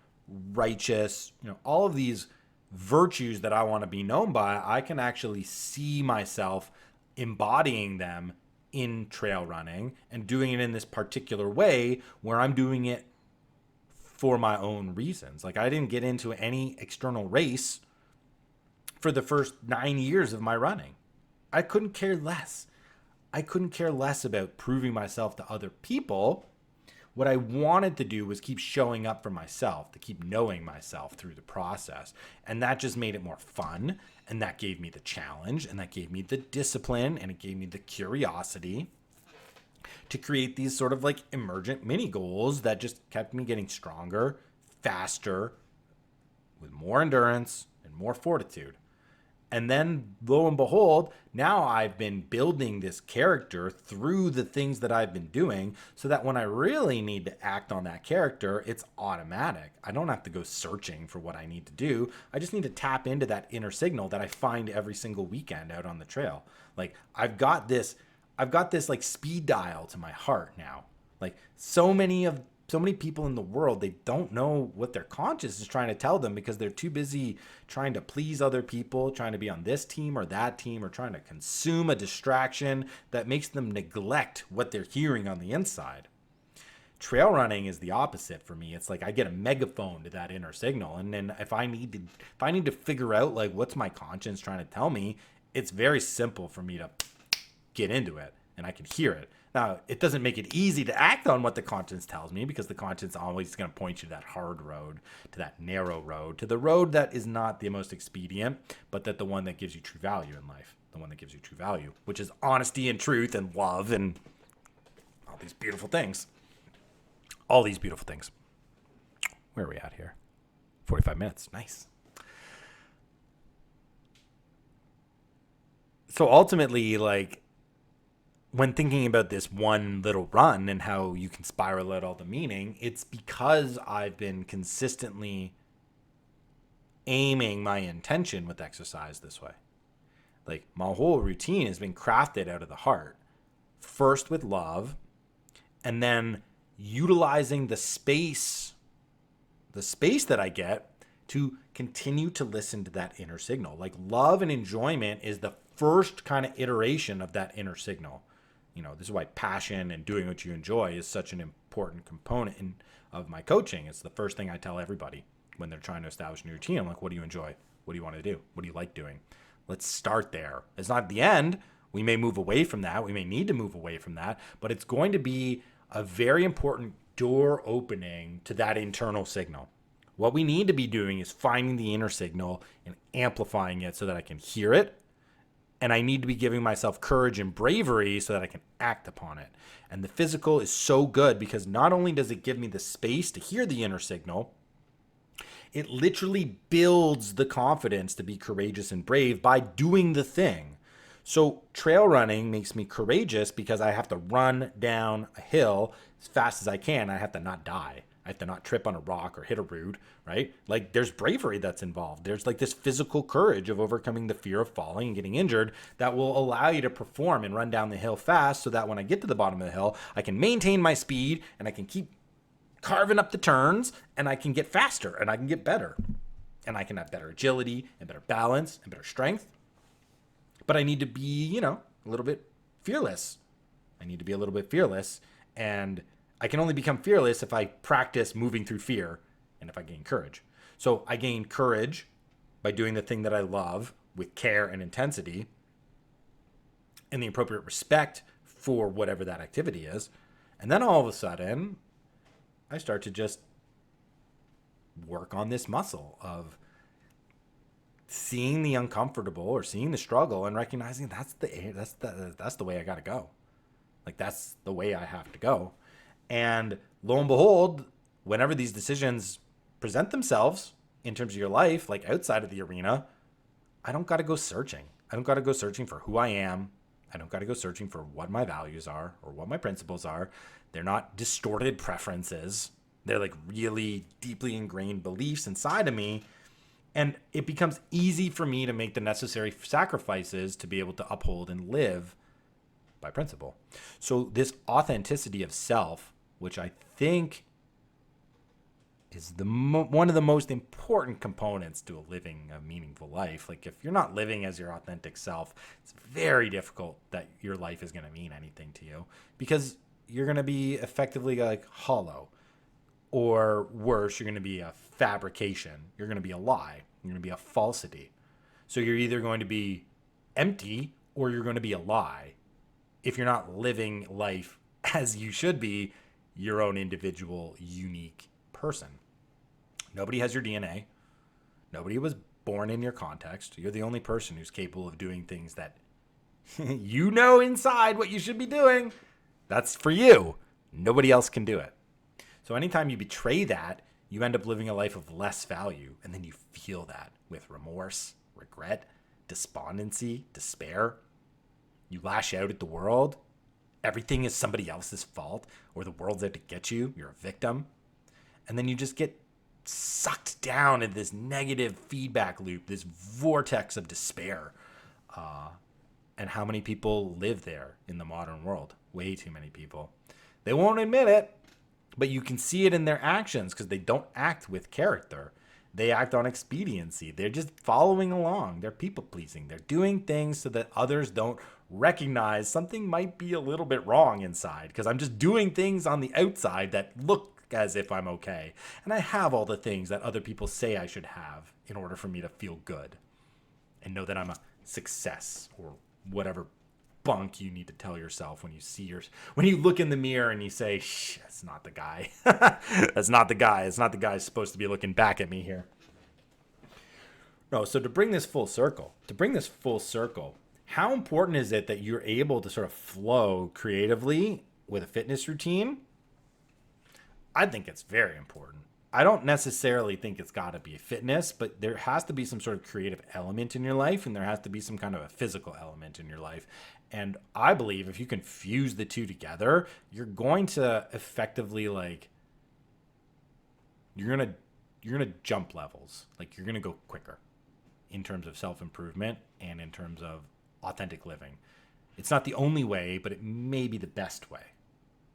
righteous, all of these virtues that I want to be known by. I can actually see myself embodying them in trail running and doing it in this particular way where I'm doing it for my own reasons. Like I didn't get into any external race for the first 9 years of my running. I couldn't care less. I couldn't care less about proving myself to other people. What I wanted to do was keep showing up for myself, to keep knowing myself through the process. And that just made it more fun. And that gave me the challenge, and that gave me the discipline, and it gave me the curiosity to create these sort of like emergent mini goals that just kept me getting stronger, faster, with more endurance and more fortitude. And then, lo and behold, now I've been building this character through the things that I've been doing, so that when I really need to act on that character, it's automatic. I don't have to go searching for what I need to do. I just need to tap into that inner signal that I find every single weekend out on the trail. Like I've got this like speed dial to my heart now. Like so many people in the world, they don't know what their conscience is trying to tell them because they're too busy trying to please other people, trying to be on this team or that team, or trying to consume a distraction that makes them neglect what they're hearing on the inside. Trail running is the opposite for me. It's like I get a megaphone to that inner signal, and then if I need to figure out like what's my conscience trying to tell me, it's very simple for me to get into it, and I can hear it. Now, it doesn't make it easy to act on what the conscience tells me, because the conscience always going to point you to that hard road, to that narrow road, to the road that is not the most expedient, but that the one that gives you true value in life, the one that gives you true value, which is honesty and truth and love and all these beautiful things. All these beautiful things. Where are we at here? 45 minutes. Nice. So ultimately, like, when thinking about this one little run and how you can spiral out all the meaning, it's because I've been consistently aiming my intention with exercise this way. Like, my whole routine has been crafted out of the heart. First with love, and then utilizing the space that I get to continue to listen to that inner signal. Like, love and enjoyment is the first kind of iteration of that inner signal. You know, this is why passion and doing what you enjoy is such an important component of my coaching. It's the first thing I tell everybody when they're trying to establish a new routine. I'm like, what do you enjoy? What do you want to do? What do you like doing? Let's start there. It's not the end. We may move away from that. We may need to move away from that, but it's going to be a very important door opening to that internal signal. What we need to be doing is finding the inner signal and amplifying it so that I can hear it. And I need to be giving myself courage and bravery so that I can act upon it. And the physical is so good because not only does it give me the space to hear the inner signal, it literally builds the confidence to be courageous and brave by doing the thing. So trail running makes me courageous because I have to run down a hill as fast as I can. I have to not die. I have to not trip on a rock or hit a root, right? Like, there's bravery that's involved. There's like this physical courage of overcoming the fear of falling and getting injured that will allow you to perform and run down the hill fast so that when I get to the bottom of the hill, I can maintain my speed and I can keep carving up the turns and I can get faster and I can get better. And I can have better agility and better balance and better strength. But I need to be, a little bit fearless. And I can only become fearless if I practice moving through fear and if I gain courage. So I gain courage by doing the thing that I love with care and intensity and the appropriate respect for whatever that activity is. And then all of a sudden, I start to just work on this muscle of seeing the uncomfortable or seeing the struggle and recognizing that's the way I got to go. Like, that's the way I have to go. And lo and behold, whenever these decisions present themselves in terms of your life, like outside of the arena, I don't got to go searching. I don't got to go searching for who I am. I don't got to go searching for what my values are or what my principles are. They're not distorted preferences. They're like really deeply ingrained beliefs inside of me. And it becomes easy for me to make the necessary sacrifices to be able to uphold and live by principle. So this authenticity of self, which I think is one of the most important components to living a meaningful life. Like, if you're not living as your authentic self, it's very difficult that your life is going to mean anything to you, because you're going to be effectively like hollow, or worse, you're going to be a fabrication. You're going to be a lie. You're going to be a falsity. So you're either going to be empty or you're going to be a lie if you're not living life as you should be, your own individual, unique person. Nobody has your DNA. Nobody was born in your context. You're the only person who's capable of doing things that you know inside what you should be doing. That's for you. Nobody else can do it. So anytime you betray that, you end up living a life of less value. And then you feel that with remorse, regret, despondency, despair. You lash out at the world. Everything is somebody else's fault, or the world's out to get you. You're a victim. And then you just get sucked down in this negative feedback loop, this vortex of despair. And how many people live there in the modern world? Way too many people. They won't admit it, but you can see it in their actions because they don't act with character. They act on expediency. They're just following along. They're people pleasing. They're doing things so that others don't recognize something might be a little bit wrong inside, because I'm just doing things on the outside that look as if I'm okay. And I have all the things that other people say I should have in order for me to feel good and know that I'm a success or whatever bunk you need to tell yourself when when you look in the mirror and you say, "Shh, that's not the guy. That's not the guy. It's not the guy supposed to be looking back at me here." No, so to bring this full circle, how important is it that you're able to sort of flow creatively with a fitness routine? I think it's very important. I don't necessarily think it's got to be fitness, but there has to be some sort of creative element in your life, and there has to be some kind of a physical element in your life. And I believe if you can fuse the two together, you're going to effectively you're gonna jump levels. Like you're gonna go quicker in terms of self-improvement and in terms of authentic living. It's not the only way, but it may be the best way,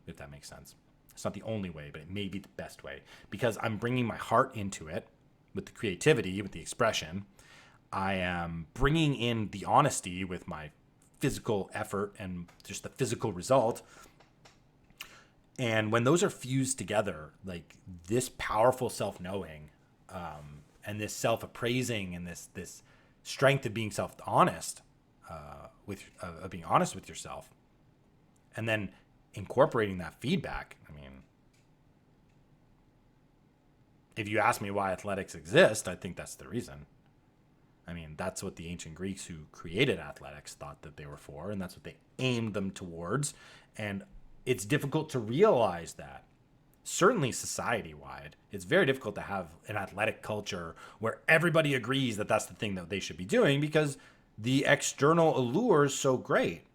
if that makes sense. It's not the only way, but it may be the best way because I'm bringing my heart into it with the creativity, with the expression. I am bringing in the honesty with my physical effort and just the physical result. And when those are fused together, like this powerful self-knowing and this self-appraising and this strength of being self-honest, of being honest with yourself, and then incorporating that feedback. I mean, if you ask me why athletics exist, I think that's the reason. I mean, that's what the ancient Greeks who created athletics thought that they were for, and that's what they aimed them towards. And it's difficult to realize that. Certainly society-wide, it's very difficult to have an athletic culture where everybody agrees that that's the thing that they should be doing because the external allure is so great.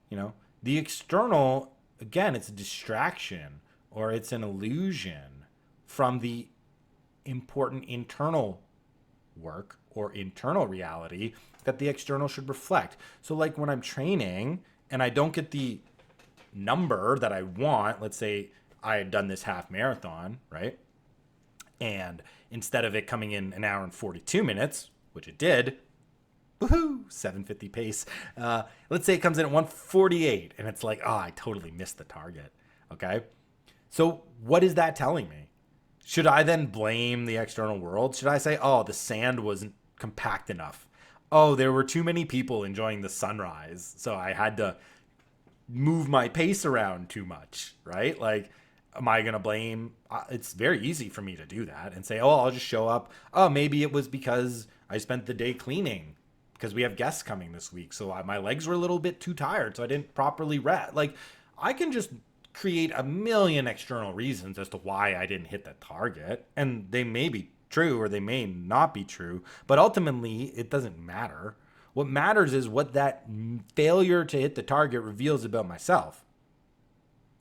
You know, the external, again, it's a distraction or it's an illusion from the important internal work or internal reality that the external should reflect. So like when I'm training and I don't get the number that I want, let's say I had done this half marathon, right? And instead of it coming in an hour and 42 minutes, which it did, woohoo, 7:50 pace. Let's say it comes in at 1:48 and it's like, oh, I totally missed the target. Okay. So what is that telling me? Should I then blame the external world? Should I say, oh, the sand wasn't compact enough? Oh, there were too many people enjoying the sunrise, so I had to move my pace around too much, right? Like, am I going to blame? It's very easy for me to do that and say, oh, I'll just show up. Oh, maybe it was because I spent the day cleaning because we have guests coming this week. So my legs were a little bit too tired, so I didn't properly rest. Like, I can just create a million external reasons as to why I didn't hit that target. And they may be true or they may not be true, but ultimately it doesn't matter. What matters is what that failure to hit the target reveals about myself.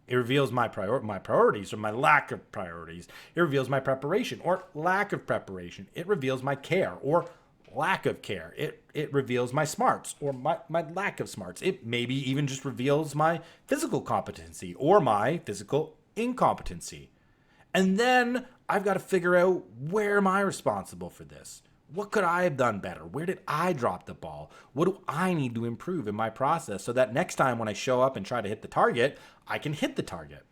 It reveals my priorities or my lack of priorities. It reveals my preparation or lack of preparation. It reveals my care or lack of care. It reveals my smarts or my lack of smarts. It maybe even just reveals my physical competency or my physical incompetency. And then I've got to figure out, where am I responsible for this? What could I have done better? Where did I drop the ball? What do I need to improve in my process so that next time when I show up and try to hit the target, I can hit the target?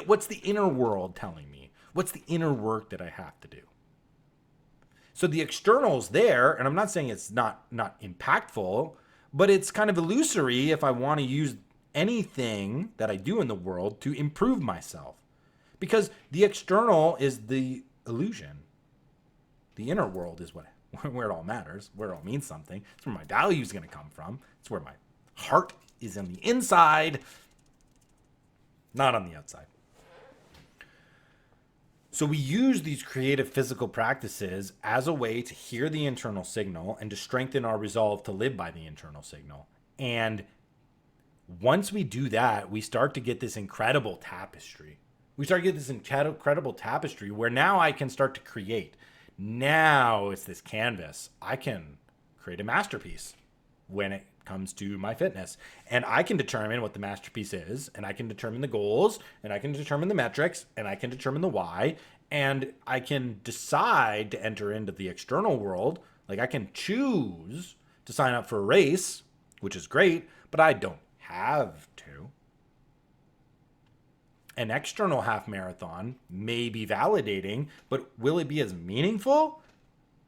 What's the inner world telling me? What's the inner work that I have to do? So the external's there, and I'm not saying it's not impactful, but it's kind of illusory if I want to use anything that I do in the world to improve myself. Because the external is the illusion. The inner world is where it all matters, where it all means something. It's where my value is going to come from. It's where my heart is on the inside, not on the outside. So we use these creative physical practices as a way to hear the internal signal and to strengthen our resolve to live by the internal signal. And once we do that, we start to get this incredible tapestry. We start to get this incredible tapestry where now I can start to create. Now it's this canvas. I can create a masterpiece when it comes to my fitness. And I can determine what the masterpiece is, and I can determine the goals, and I can determine the metrics, and I can determine the why, and I can decide to enter into the external world. Like, I can choose to sign up for a race, which is great, but I don't have to. An external half marathon may be validating, but will it be as meaningful?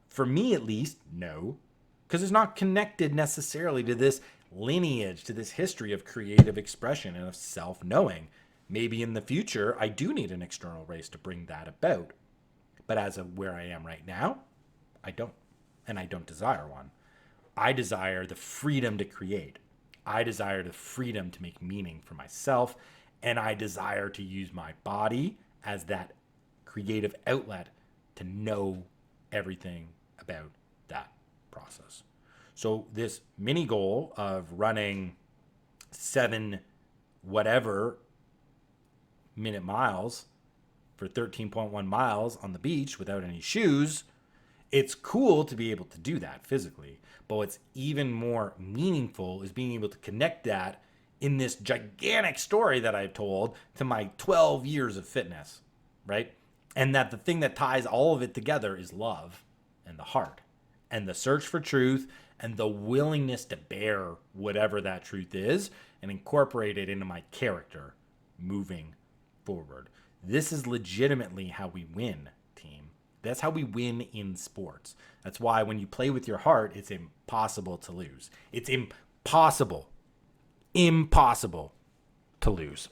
For me, at least, no. Because it's not connected necessarily to this lineage, to this history of creative expression and of self-knowing. Maybe in the future, I do need an external race to bring that about. But as of where I am right now, I don't. And I don't desire one. I desire the freedom to create. I desire the freedom to make meaning for myself. And I desire to use my body as that creative outlet to know everything about that process. So this mini goal of running 7 whatever minute miles for 13.1 miles on the beach without any shoes, it's cool to be able to do that physically. But what's even more meaningful is being able to connect that in this gigantic story that I've told to my 12 years of fitness, right? And that the thing that ties all of it together is love and the heart and the search for truth and the willingness to bear whatever that truth is and incorporate it into my character moving forward. This is legitimately how we win, team. That's how we win in sports. That's why when you play with your heart, it's impossible to lose. It's impossible to lose.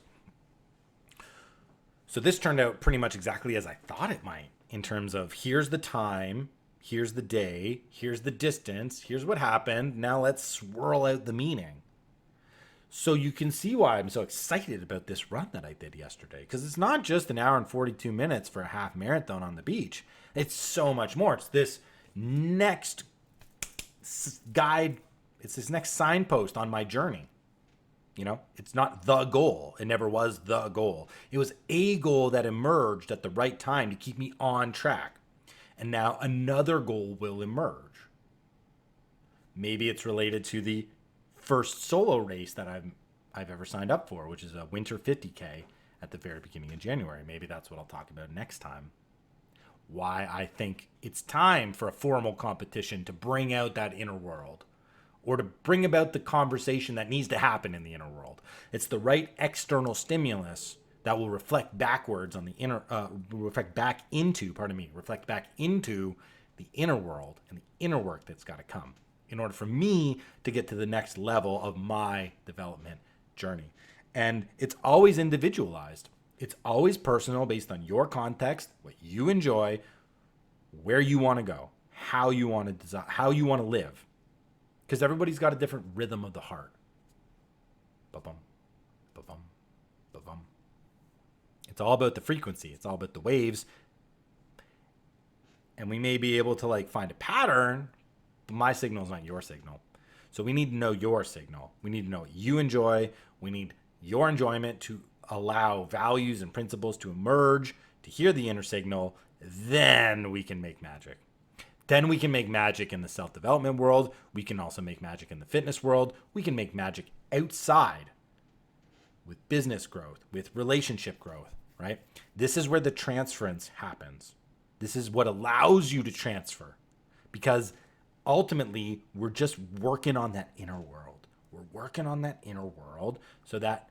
So this turned out pretty much exactly as I thought it might, in terms of here's the time, here's the day, here's the distance, here's what happened. Now let's swirl out the meaning. So you can see why I'm so excited about this run that I did yesterday, because it's not just an hour and 42 minutes for a half marathon on the beach. It's so much more. It's this next guide. It's this next signpost on my journey. You know, it's not the goal. It never was the goal. It was a goal that emerged at the right time to keep me on track. And now another goal will emerge. Maybe it's related to the first solo race that I've ever signed up for, which is a winter 50K at the very beginning of January. Maybe that's what I'll talk about next time. Why I think it's time for a formal competition to bring out that inner world, or to bring about the conversation that needs to happen in the inner world. It's the right external stimulus that will reflect backwards on the reflect back into the inner world and the inner work that's got to come in order for me to get to the next level of my development journey. And it's always individualized. It's always personal, based on your context, what you enjoy, where you want to go, how you want to design, how you want to live. Because everybody's got a different rhythm of the heart. Ba-bum, ba-bum, ba-bum. It's all about the frequency. It's all about the waves. And we may be able to find a pattern, but my signal is not your signal. So we need to know your signal. We need to know what you enjoy. We need your enjoyment to allow values and principles to emerge, to hear the inner signal. Then we can make magic. Then we can make magic in the self-development world. We can also make magic in the fitness world. We can make magic outside with business growth, with relationship growth, right? This is where the transference happens. This is what allows you to transfer, because ultimately we're just working on that inner world. We're working on that inner world so that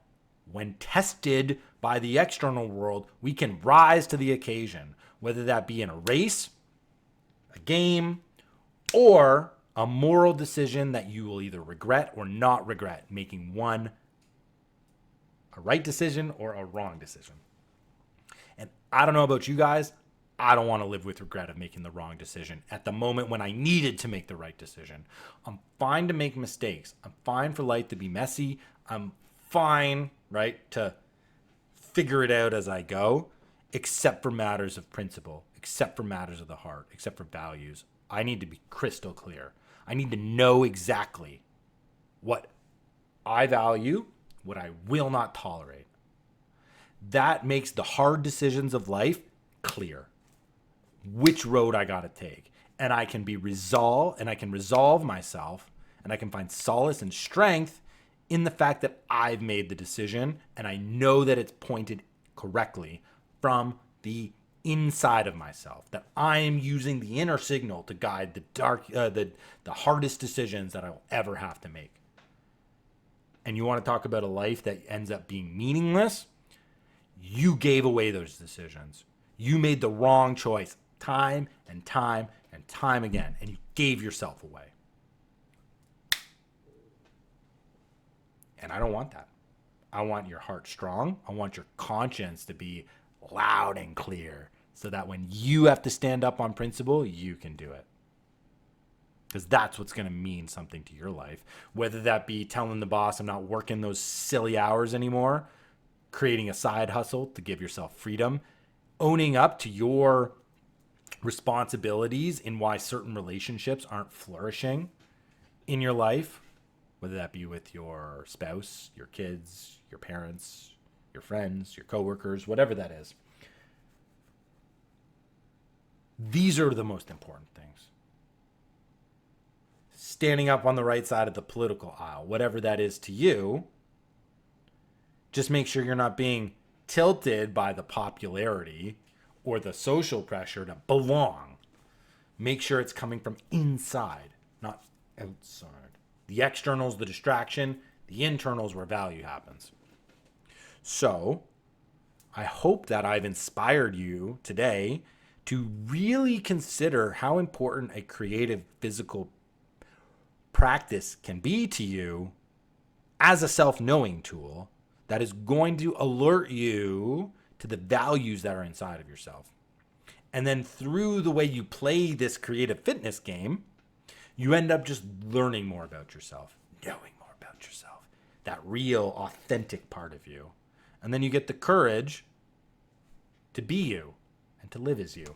when tested by the external world, we can rise to the occasion, whether that be in a race, a game, or a moral decision that you will either regret or not regret, making one a right decision or a wrong decision. And I don't know about you guys, I don't want to live with regret of making the wrong decision at the moment when I needed to make the right decision. I'm fine to make mistakes. I'm fine for life to be messy. I'm fine, right, to figure it out as I go, except for matters of principle, except for matters of the heart, except for values. I need to be crystal clear. I need to know exactly what I value, what I will not tolerate. That makes the hard decisions of life clear. Which road I got to take. And I can resolve myself, and I can find solace and strength in the fact that I've made the decision and I know that it's pointed correctly from the inside of myself, that I am using the inner signal to guide the hardest decisions that I will ever have to make. And you want to talk about a life that ends up being meaningless? You gave away those decisions. You made the wrong choice time and time and time again, and you gave yourself away. And I don't want that. I want your heart strong. I want your conscience to be loud and clear so that when you have to stand up on principle, you can do it. Because that's what's going to mean something to your life. Whether that be telling the boss, I'm not working those silly hours anymore, creating a side hustle to give yourself freedom, owning up to your responsibilities in why certain relationships aren't flourishing in your life, whether that be with your spouse, your kids, your parents, your friends, your coworkers, whatever that is. These are the most important things. Standing up on the right side of the political aisle, whatever that is to you, just make sure you're not being tilted by the popularity or the social pressure to belong. Make sure it's coming from inside, not outside. The external's the distraction, the internal's where value happens. So, I hope that I've inspired you today to really consider how important a creative physical practice can be to you as a self-knowing tool that is going to alert you to the values that are inside of yourself. And then through the way you play this creative fitness game, you end up just learning more about yourself, knowing more about yourself, that real, authentic part of you. And then you get the courage to be you and to live as you.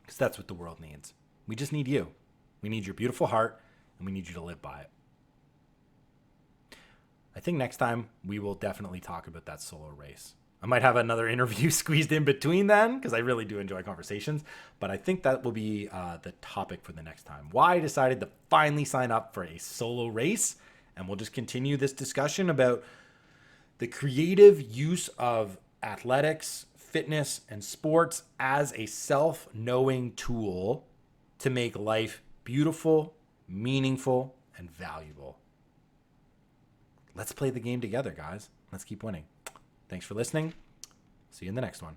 Because that's what the world needs. We just need you. We need your beautiful heart, and we need you to live by it. I think next time we will definitely talk about that solo race. I might have another interview squeezed in between then, because I really do enjoy conversations. But I think that will be the topic for the next time. Why I decided to finally sign up for a solo race. And we'll just continue this discussion about the creative use of athletics, fitness, and sports as a self-knowing tool to make life beautiful, meaningful, and valuable. Let's play the game together, guys. Let's keep winning. Thanks for listening. See you in the next one.